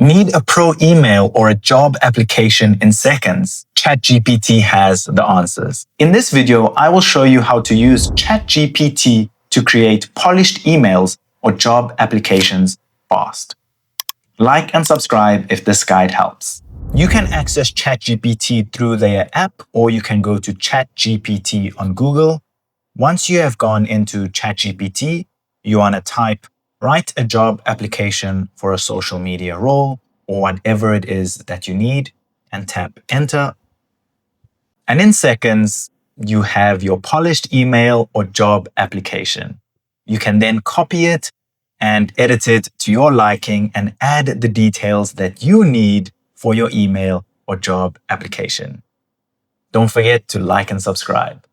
Need a pro email or a job application in seconds? ChatGPT has the answers. In this video, I will show you how to use ChatGPT to create polished emails or job applications fast. Like and subscribe if this guide helps. You can access ChatGPT through their app, or you can go to ChatGPT on Google. Once you have gone into ChatGPT, you want to type, write a job application for a social media role or whatever it is that you need, and tap enter. And in seconds, you have your polished email or job application. You can then copy it and edit it to your liking and add the details that you need for your email or job application. Don't forget to like and subscribe.